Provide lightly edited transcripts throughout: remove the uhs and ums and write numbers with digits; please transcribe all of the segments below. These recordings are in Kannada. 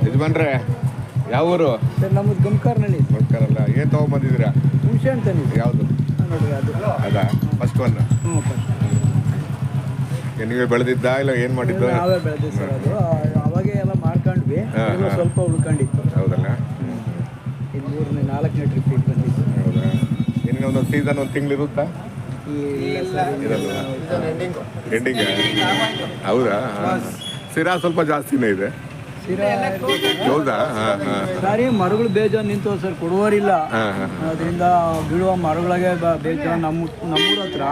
ಯಜಮಾನ್ರೆ ಯಾವ ಊರು? ಸರ್ ನಮ್ಮದು ಗಮ್ಕಾರ್ನಳ್ಳಿ. ಗಮ್ಕಾರಲ್ಲ. ಏನು ತೊಗೊಂಬಂದಿದ್ದೀರಾ? ಹುಣಸೆ ಹಣ್ಣು ತಂದಿದ್ದು. ಯಾವುದು? ನೋಡಿರಿ ಅದು. ಅದಾ ಫಸ್ಟ್ ಒನ್? ಹ್ಞೂ ಫಸ್ಟ್. ನೀವೇ ಬೆಳೆದಿದ್ದ ಇಲ್ಲ ಏನು ಮಾಡಿದ್ದು? ನಾವೇ ಬೆಳೆದಿದ್ದು ಸರ್. ಅದು ಅವಾಗೇ ಎಲ್ಲ ಮಾಡ್ಕೊಂಡ್ವಿ, ಸ್ವಲ್ಪ ಉಳ್ಕೊಂಡಿತ್ತು. ಹೌದಲ್ಲ? ಇದು 4ನೇ ಟ್ರಿಪ್ ಈಗ ಬಂದಿತ್ತು. ಹೌದಾ? ಇನ್ನು ಒಂದೊಂದು ಸೀಸನ್ ಒಂದು ತಿಂಗಳು ಇರುತ್ತಾ? ಇರಲ್ವಾ? ಎಂಡಿಂಗ್. ಹೌದಾ? ಸಿರಾ ಸ್ವಲ್ಪ ಜಾಸ್ತಿನೇ ಇದೆ. ಹೌದಾ? ಸಾರಿ ಮರಗಳು ಬೇಜಾನ್ ನಿಂತು ಸರ್, ಕೊಡುವರಿಲ್ಲ. ಅದರಿಂದ ಬೀಳುವ ಮರಗಳಿಗೆ ಬೇಜಾನ್. ನಮ್ಮೂರ ಹತ್ರ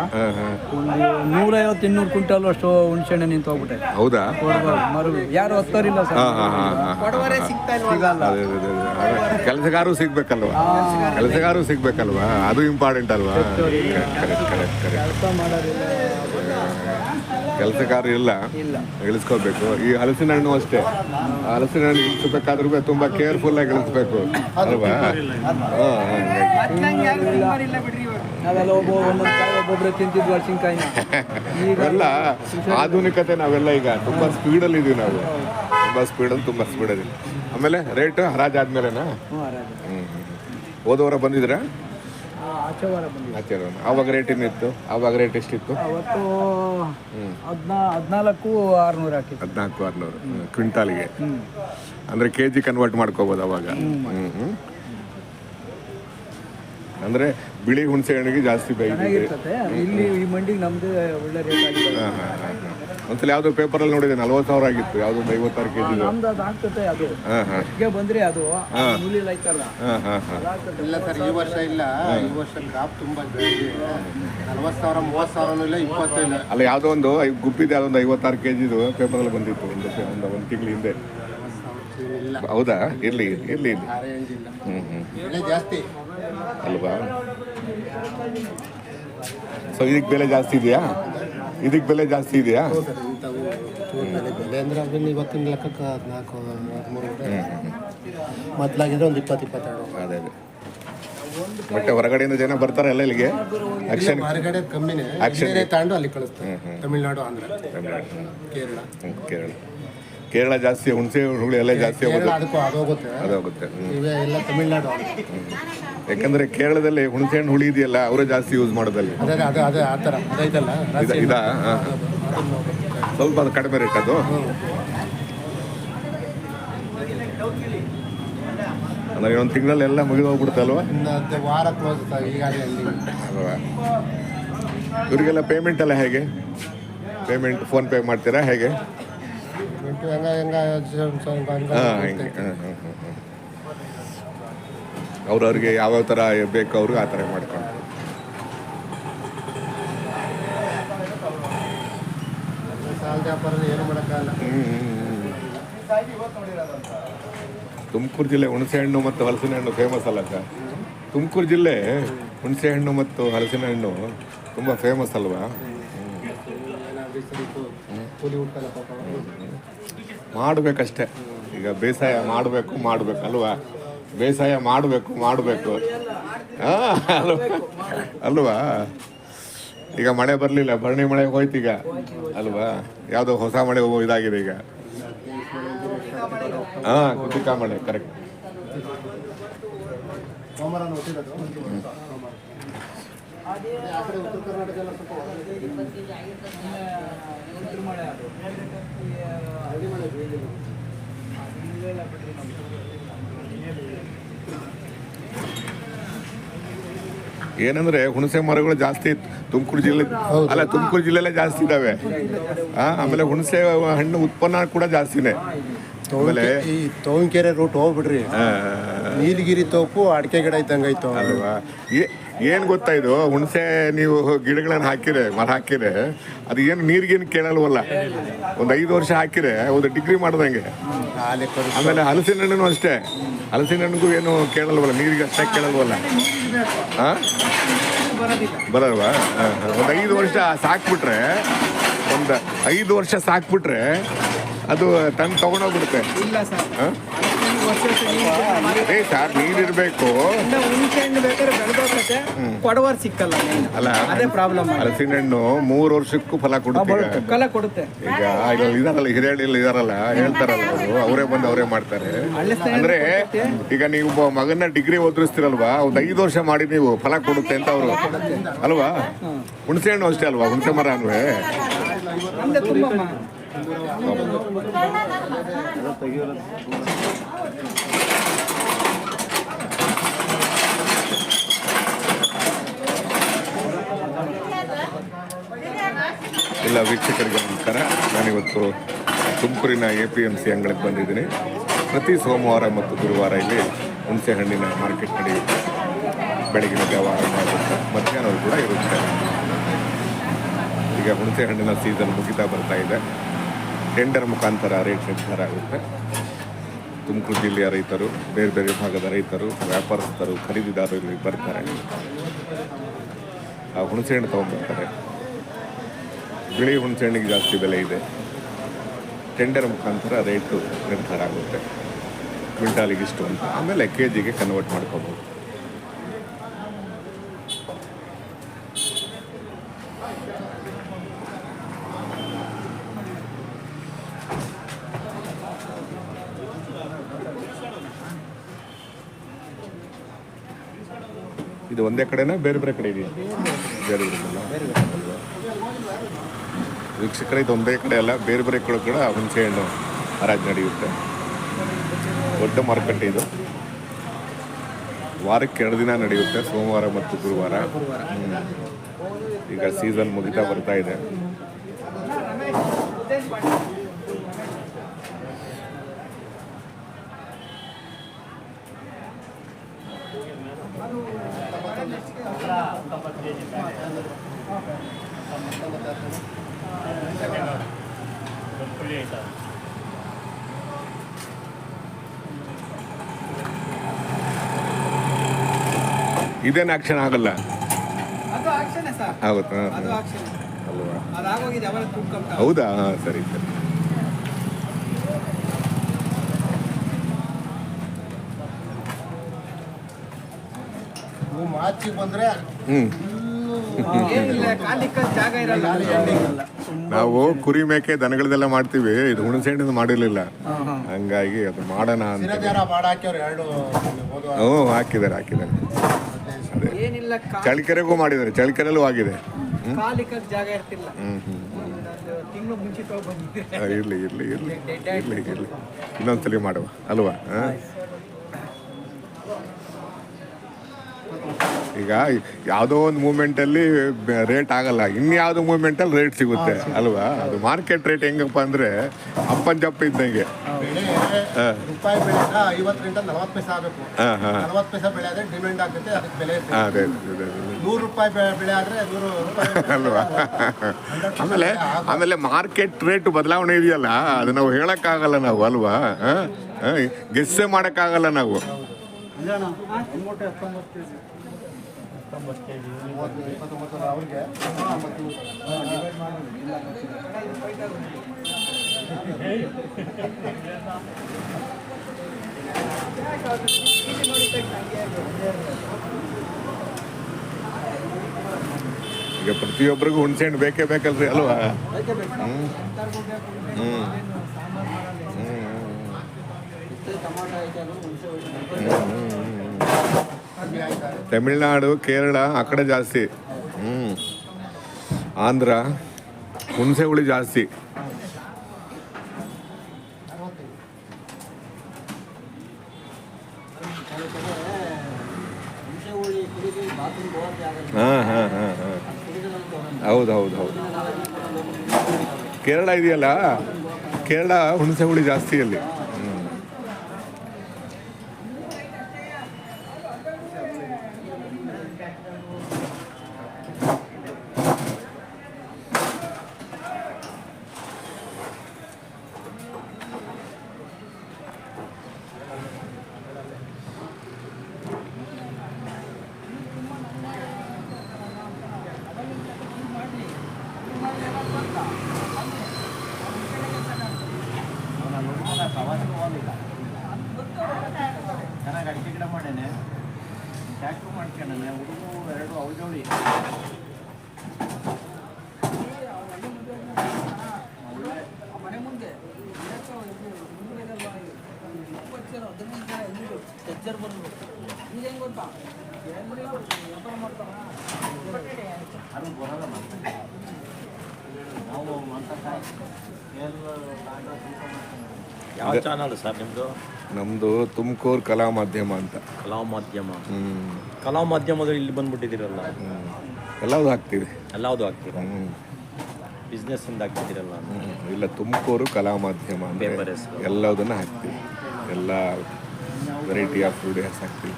ಒಂದು 150-200 ಕ್ವಿಂಟಲ್ ಅಷ್ಟು ಹುಣಸೆಹಣ್ಣೆ ನಿಂತು ಹೋಗ್ಬಿಟ್ಟೆ. ಹೌದಾ? ಮರಗಳು ಯಾರು ಹೊತ್ತಾರಿಲ್ಲ ಸರ್, ಸಿಗಲ್ಲ. ಕೆಲಸಗಾರು ಸಿಗ್ಬೇಕಲ್ವಾ? ಅದು ಇಂಪಾರ್ಟೆಂಟ್ ಅಲ್ವಾ? ಕೆಲಸ ಮಾಡೋದಿಲ್ಲ, ಕೆಲಸಗಾರ ಇಲ್ಲ, ಇಳಿಸ್ಕೋಬೇಕು. ಈ ಹಲಸಿನ ಹಣ್ಣು ಅಷ್ಟೇ. ಹಲಸಿನ ಹಣ್ಣು ಇಳಿಸ್ಬೇಕಾದ್ರೂ ತುಂಬಾ ಕೇರ್ಫುಲ್ ಆಗಿ ಇಳಿಸ್ಬೇಕು ಅಲ್ವಾ? ನಾವೆಲ್ಲ ಒಬ್ಬೊಬ್ಬರೇ ತಿಂತಿದ್ವಿ ಹಲಸಿನಕಾಯಿನ. ಇವೆಲ್ಲ ಆಧುನಿಕತೆ. ನಾವೆಲ್ಲ ಈಗ ತುಂಬಾ ಸ್ಪೀಡಲ್ಲಿ ಇದೀವಿ ನಾವು. ತುಂಬಾ ಸ್ಪೀಡಲ್ಲಿ. ಆಮೇಲೆ ರೇಟ್ ಹರಾಜಾದ್ಮೇಲೆನಾ? ಹೋದವರ ಬಂದಿದ್ರಾ? ಆಚೆ ವಾರ ಬಂದಿದ್ವಿ. ಆವಾಗ ರೇಟ್ ಏನಿತ್ತು? ಆವಾಗ ರೇಟ್ ಎಷ್ಟಿತ್ತು? ಅವತ್ತು 14,600 ಹಾಕಿತ್ತು. 14,600 ಕ್ವಿಂಟಾಲಿಗೆ. ಅಂದರೆ ಕೆಜಿ ಕನ್ವರ್ಟ್ ಮಾಡ್ಕೋಬೋದು ಅವಾಗ. ಅಂದರೆ ಬಿಳಿ ಹುಣಸೆ ಹಣ್ಣಿಗೆ ಜಾಸ್ತಿ ಚೆನ್ನಾಗಿರ್ತದೆ. ಇಲ್ಲಿ ಈ ಮಂಡಿಗೆ ನಮ್ಮದೇ ಒಳ್ಳೆ ರೇಟ್ ಆಗಿದೆ. ಒಂದ್ಸಲ ಯಾವುದೋ ಪೇಪರಲ್ಲಿ ನೋಡಿದೆ 40,000 ಆಗಿತ್ತು. ಯಾವುದೋ 56 ಕೆಜಿ. ನಮ್ದು ಅದು ಆಗ್ತದೆ. ಅದು ಈಗ ಬಂದರೆ ಅದು ನೂಲಿಲ್ಲ ಐತಲ್ಲ. ಇಲ್ಲ ಸರ್, ಈ ವರ್ಷ ಇಲ್ಲ. ಈ ವರ್ಷ ಕ್ರಾಪ್ ತುಂಬ 40,000, 30,000 ಇಲ್ಲ, 20 ಇಲ್ಲ. ಅಲ್ಲ, ಯಾವುದೋ ಒಂದು ಗುಬ್ಬಿದೆ, ಅದೊಂದು 56 ಕೆಜಿದು ಪೇಪರಲ್ಲಿ ಬಂದಿತ್ತು ಒಂದು ತಿಂಗಳ ಹಿಂದೆ. ಹೌದಾ? ಇರಲಿ. ಜಾಸ್ತಿ ಅಲ್ವಾ? ಸೊ ಇದಕ್ಕೆ ಬೆಲೆ ಜಾಸ್ತಿ ಇದೆಯಾ? ಬೆಲೆ ಅಂದರೆ ಅದನ್ನು ಇವತ್ತಿನ ಲೆಕ್ಕಕ್ಕೆ 14-13 ಮೊದಲಾಗಿದ್ರೆ ಒಂದು 20-22. ಅದೇ ಮತ್ತೆ ಹೊರಗಡೆಯಿಂದ ಜನ ಬರ್ತಾರೆ ಎಲ್ಲ ಇಲ್ಲಿಗೆ. ಹೊರಗಡೆ ಕಮ್ಮಿನೇ. ತಗೊಂಡು ಅಲ್ಲಿ ಕಳಿಸ್ತಾರೆ. ತಮಿಳ್ನಾಡು, ಆಂಧ್ರ, ಕೇರಳ ಜಾಸ್ತಿ. ಹುಣಸೆ ಹುಳಿ ಎಲ್ಲ ಜಾಸ್ತಿ ಅದೋಗುತ್ತೆ. ಎಲ್ಲ ತಮಿಳ್ನಾಡು. ಯಾಕಂದ್ರೆ ಕೇರಳದಲ್ಲಿ ಹುಣಸೆ ಹಣ್ಣು ಹುಳಿ ಇದೆಯಲ್ಲ, ಅವರೇ ಜಾಸ್ತಿ ಯೂಸ್ ಮಾಡೋದಲ್ಲಿ. ಇದಾ? ಸ್ವಲ್ಪ ಅದು ಕಡಿಮೆ ರೇಟ್ ಅದು. ಅಂದ್ರೆ ಇನ್ನೊಂದು ತಿಂಗಳಲ್ಲಿ ಎಲ್ಲ ಮುಗಿದು ಹೋಗ್ಬಿಡುತ್ತಲ್ವ? ವಾರ ಕ್ಲೋಸ್ ಅಲ್ವಾ? ಇವರಿಗೆಲ್ಲ ಪೇಮೆಂಟ್ ಎಲ್ಲ ಹೇಗೆ? ಪೇಮೆಂಟ್ ಫೋನ್ ಪೇ ಮಾಡ್ತೀರಾ ಹೇಗೆ? ಅವ್ರಿಗೆ ಯಾವ್ಯಾವ ಥರ ಬೇಕು ಅವ್ರಿಗೆ ಆ ಥರ ಮಾಡ್ಕೊಂಡು. ತುಮಕೂರು ಜಿಲ್ಲೆ ಹುಣಸೆ ಹಣ್ಣು ಮತ್ತು ಹಲಸಿನ ಹಣ್ಣು ಫೇಮಸ್ ಅಲ್ಲ ಅಕ್ಕ? ತುಮಕೂರು ಜಿಲ್ಲೆ ಹುಣಸೆ ಹಣ್ಣು ಮತ್ತು ಹಲಸಿನ ಹಣ್ಣು ತುಂಬ ಫೇಮಸ್ ಅಲ್ವಾ? ಮಾಡಬೇಕಷ್ಟೆ. ಈಗ ಬೇಸಾಯ ಮಾಡಬೇಕು ಅಲ್ವಾ? ಬೇಸಾಯ ಮಾಡಬೇಕು ಅಲ್ವಾ? ಈಗ ಮಳೆ ಬರಲಿಲ್ಲ, ಭರಣಿ ಮಳೆ ಹೋಯ್ತು ಅಲ್ವಾ? ಯಾವುದೋ ಹೊಸ ಮಳೆ ಇದಾಗಿದೆ ಈಗ. ಕುತಿಕಾ ಮಳೆ. ಕರೆಕ್ಟ್. ಏನಂದ್ರೆ ಹುಣಸೆ ಮರಗಳು ಜಾಸ್ತಿ ತುಮಕೂರು ಜಿಲ್ಲೆಲ್ಲೇ ಜಾಸ್ತಿ ಇದಾವೆ. ಆಮೇಲೆ ಹುಣಸೆ ಹಣ್ಣು ಉತ್ಪನ್ನ ಕೂಡ ಜಾಸ್ತಿನೇ. ಆಮೇಲೆ ಈ ತೋಂಕೆರೆ ರೂಟ್ ಹೋಗ್ಬಿಡ್ರಿ, ನೀಲಗಿರಿ ತೋಪು ಅಡಿಕೆ ಗಿಡ ಇದ್ದಂಗಾಯ್ತು ಅಲ್ವಾ? ಏನು ಗೊತ್ತಾ, ಇದು ಹುಣಸೆ ನೀವು ಗಿಡಗಳನ್ನು ಮರ ಹಾಕಿರೆ ಅದು ಏನು ನೀರಿಗೇನು ಕೇಳಲ್ವಲ್ಲ. ಒಂದು 5 ವರ್ಷ ಹಾಕಿರೆ ಒಂದು ಡಿಗ್ರಿ ಮಾಡ್ದಂಗೆ. ಆಮೇಲೆ ಹಲಸಿನ ಹಣ್ಣು ಅಷ್ಟೇ. ಹಲಸಿನ ಹಣ್ಣಿಗೂ ಏನು ಕೇಳಲ್ವಲ್ಲ, ನೀರಿಗೆ ಅಷ್ಟೇ ಕೇಳಲ್ವಲ್ಲ. ಬರಲ್ವಾ? ಒಂದು 5 ವರ್ಷ ಸಾಕ್ಬಿಟ್ರೆ, ಅದು ತಂದು ತಗೊಂಡೋಗ್ಬಿಡುತ್ತೆ. ಅದೇ ಸರ್, ನೀರಿರಬೇಕು. ಬರುತ್ತೆ, ಕೊಡವರ್ ಸಿಕ್ಕಲ್ಲ main. ಅಲ್ಲ ಅದೇ ಪ್ರಾಬ್ಲಮ್. ಹಲಸಿನಹಣ್ಣು 3 ವರ್ಷಕ್ಕೂ ಫಲ ಕೊಡುತ್ತೆ ಈಗ. ಫಲ ಕೊಡುತ್ತೆ. ಈಗ ಇದ್ರಲ್ಲಿ ಇದಾರಲ್ಲ ಹಿರಿಯಳ್ಳಿ ಇದಾರಲ್ಲ ಹೇಳ್ತಾರಲ್ಲ ಅವರು, ಅವರೇ ಬಂದು ಅವರೇ ಮಾಡ್ತಾರೆ. ಅಂದ್ರೆ ಈಗ ನೀವು ಮಗನ ಡಿಗ್ರಿ ಓದಿಸ್ತಿರಲ್ವಾ, ಒಂದು 5 ವರ್ಷ ಮಾಡಿ ನೀವು ಫಲ ಕೊಡುತ್ತೆ ಅಂತ ಅವರು ಅಲ್ವಾ. ಹುಣಸೆ ಹಣ್ಣು ಅಷ್ಟೇ ಅಲ್ವಾ, ಹುಣಸೆ ಮರ ಅನ್ವೇ ನಮ್ದೆ ತುಂಬಮ್ಮ. ಎಲ್ಲ ವೀಕ್ಷಕರಿಗೆ ನಮಸ್ಕಾರ. ನಾನಿವತ್ತು ತುಮಕೂರಿನ APMC ಅಂಗಳಕ್ಕೆ ಬಂದಿದ್ದೀನಿ. ಪ್ರತಿ ಸೋಮವಾರ ಮತ್ತು ಗುರುವಾರ ಇಲ್ಲಿ ಹುಣಸೆ ಹಣ್ಣಿನ ಮಾರ್ಕೆಟ್ ನಡೆಯುತ್ತೆ. ಬೆಳಗಿನ ಜಾವ ಆಗುತ್ತೆ, ಮಧ್ಯಾಹ್ನವೂ ಕೂಡ ಇರುತ್ತೆ. ಈಗ ಹುಣಸೆ ಹಣ್ಣಿನ ಸೀಸನ್ ಮುಗಿತಾ ಬರ್ತಾ ಇದೆ. ಟೆಂಡರ್ ಮುಖಾಂತರ ರೇಟ್ ನಿರ್ಧಾರ ಆಗುತ್ತೆ. ತುಮಕೂರು ಜಿಲ್ಲೆಯ ರೈತರು, ಬೇರೆ ಬೇರೆ ಭಾಗದ ರೈತರು, ವ್ಯಾಪಾರಸ್ಥರು, ಖರೀದಿದಾರರು ಇಲ್ಲಿ ಬರ್ತಾರೆ. ಆ ಹುಣಸೆ ಹಣ್ಣು ತೊಗೊಂಡ್ಬರ್ತಾರೆ. ಬಿಳಿ ಹುಣಸೆ ಹಣ್ಣಿಗೆ ಜಾಸ್ತಿ ಬೆಲೆ ಇದೆ. ಟೆಂಡರ್ ಮುಖಾಂತರ ರೇಟು ನಿರ್ಧಾರ ಆಗುತ್ತೆ. ಕ್ವಿಂಟಾಲಿಗೆ ಇಷ್ಟು ಅಂತ, ಆಮೇಲೆ KGಗೆ ಕನ್ವರ್ಟ್ ಮಾಡ್ಕೋಬೋದು. ಇದು ಒಂದೇ ಕಡೆನಾ ಬೇರೆ ಬೇರೆ ಕಡೆ ಇದೆಯಾ? ಬೇರೆ ಬೇರೆ ವೀಕ್ಷಕರ, ಇದು ಒಂದೇ ಕಡೆ ಅಲ್ಲ, ಬೇರೆ ಬೇರೆ ಕಡೆ ಕೂಡ ಹುಣಸೆ ಹಣ್ಣು ಹರಾಜು ನಡೆಯುತ್ತೆ. ದೊಡ್ಡ ಮಾರುಕಟ್ಟೆ ಇದು. ವಾರಕ್ಕೆ 2 ದಿನ ನಡೆಯುತ್ತೆ, ಸೋಮವಾರ ಮತ್ತು ಗುರುವಾರ. ಈಗ ಸೀಸನ್ ಮುಗಿತಾ ಬರ್ತಾ ಇದೆ. ಇದೇನು ಆಕ್ಷನ್ ಆಗಲ್ಲ? ಅದು ಆಕ್ಷನ್ ಸರ್. ಆಗುತ್ತಾ? ಅದು ಆಕ್ಷನ್ ಅಲ್ವಾ? ಅದಾಗೋಗಿದೆ ಅವರ ತೂಕ. ಹೌದಾ? ಸರಿ ಸರಿ. ಮಾರ್ಚಿಗೆ ಬಂದ್ರೆ ಏನಿಲ್ಲ, ಕಾಲಿಕ್ಕ ಜಾಗ ಇರಲ್ಲ. ನಾವು ಕುರಿ ಮೇಕೆ ದನಗಳದೆಲ್ಲ ಮಾಡ್ತೀವಿ, ಇದು ಹುಣಸೆ ಹಣ್ಣಿಂದ ಮಾಡಿರ್ಲಿಲ್ಲ. ಹಂಗಾಗಿ ಅದು ಮಾಡೋಣ ಅಂತ. ಸಿರಜಾರ ಮಾಡಾಕ್ಯವ್ರು 2 ಹ್ಞೂ ಹಾಕಿದ್ದಾರೆ. ಅದೇ ಏನಿಲ್ಲ, ಚಳಿಕೆರೆಗೂ ಮಾಡಿದ್ದಾರೆ, ಚಳಿಕೆರೆಲ್ಲೂ ಆಗಿದೆ. ಕಾಲಿಕ್ಕ ಜಾಗ ಇರ್ತಿಲ್ಲ. ತಿಂಗಳು ಮುಂಚಿತ ಬಂದಿದೆ. ಇರ್ಲಿ ಇನ್ನೊಂದ್ಸಲಿ ಮಾಡುವ ಅಲ್ವಾ? ಈಗ ಯಾವುದೋ ಒಂದು ಮೂಮೆಂಟಲ್ಲಿ ರೇಟ್ ಆಗಲ್ಲ, ಇನ್ಯಾವುದೋ ಮೂಮೆಂಟಲ್ಲಿ ರೇಟ್ ಸಿಗುತ್ತೆ ಅಲ್ವಾ? ಅದು ಮಾರ್ಕೆಟ್ ರೇಟ್ ಹೆಂಗಪ್ಪ ಅಂದರೆ ಅಪ್ಪನ್ ಜಪ್ಪ ಇದ್ದಂಗೆ. ರೂಪಾಯಿ ಬೆಳೆನ 50ರಿಂದ 40 ಪೈಸೆ ಆಗಬೇಕು. 40 ಪೈಸೆ ಬೆಳೆ ಆದ್ರೆ ಡಿಮ್ಯಾಂಡ್ ಆಗುತ್ತೆ, ಅದಕ್ಕೆ ಬೆಲೆ ಇರುತ್ತೆ. ಅದೇ 100 ರೂಪಾಯಿ ಬೆಳೆ ಆದ್ರೆ 100 ರೂಪಾಯಿ ಅಲ್ವಾ? ಆಮೇಲೆ ಮಾರ್ಕೆಟ್ ರೇಟ್ ಬದಲಾವಣೆ ಇದೆಯಲ್ಲ, ಅದು ನಾವು ಹೇಳೋಕ್ಕಾಗಲ್ಲ ನಾವು ಅಲ್ವಾ? ಗೆಸ್ಸೇ ಮಾಡೋಕ್ಕಾಗಲ್ಲ ನಾವು. 29 ಅವ್ರಿಗೆ ಈಗ ಪ್ರತಿಯೊಬ್ಬರಿಗೂ ಹುಣಸೆ ಹಣ್ಣು ಬೇಕೇ ಬೇಕಲ್ರಿ ಅಲ್ವಾ? ತಮಿಳ್ನಾಡು, ಕೇರಳ ಆ ಕಡೆ ಜಾಸ್ತಿ. ಆಂಧ್ರ ಹುಣಸೆ ಹುಳಿ ಜಾಸ್ತಿ. ಹೌದು. ಕೇರಳ ಇದೆಯಲ್ಲ, ಕೇರಳ ಹುಣಸೆ ಹುಳಿ ಜಾಸ್ತಿ ಅಲ್ಲಿ. ಚೆನ್ನಾಗಿ ಅಡಿಕೆ ಗಿಡ ಮಾಡೇನೆ, ಟ್ಯಾಕ್ಟ್ರು ಮಾಡ್ಕೊಂಡೇನೆ, ಹುಡುಗ ಮನೆ ಮುಂದೆ ತೆಜ್ಜರ್ ಬಂದು ಈಗ ಹೆಂಗೆ ಗೊತ್ತಾ ವ್ಯಾಪಾರ ಮಾಡ್ತಾರ ಯಾವ ಚಾನಲ್ ಸರ್ ನಿಮ್ಮದು? ನಮ್ಮದು ತುಮಕೂರು ಕಲಾ ಮಾಧ್ಯಮ ಅಂತ. ಕಲಾ ಮಾಧ್ಯಮ. ಕಲಾ ಮಾಧ್ಯಮದಲ್ಲಿ ಇಲ್ಲಿ ಬಂದ್ಬಿಟ್ಟಿದ್ದೀರಲ್ಲ, ಎಲ್ಲವೂ ಹಾಕ್ತೀವಿ. ಎಲ್ಲಾವುದು ಹಾಕ್ತೀರಾ? ಬಿಸ್ನೆಸ್ಸಿಂದ ಹಾಕ್ತಿದ್ದೀರಲ್ಲ? ಇಲ್ಲ, ತುಮಕೂರು ಕಲಾ ಮಾಧ್ಯಮ ಅಂದರೆ Paper ಹೆಸರು. ಎಲ್ಲದನ್ನು ಹಾಕ್ತೀವಿ. ಎಲ್ಲ ವೆರೈಟಿ ಆಫ್ ವಿಡಿಯೋಸ್ ಹಾಕ್ತೀವಿ.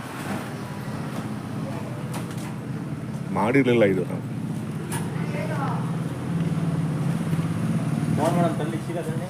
ಮಾಡಿರಲಿಲ್ಲ ಇದು ನಾವು. ಫೋನ್ ಮಾಡೋಣ ತರಲಿಕ್ಕೆ ಸಿಗೋದನ್ನೇ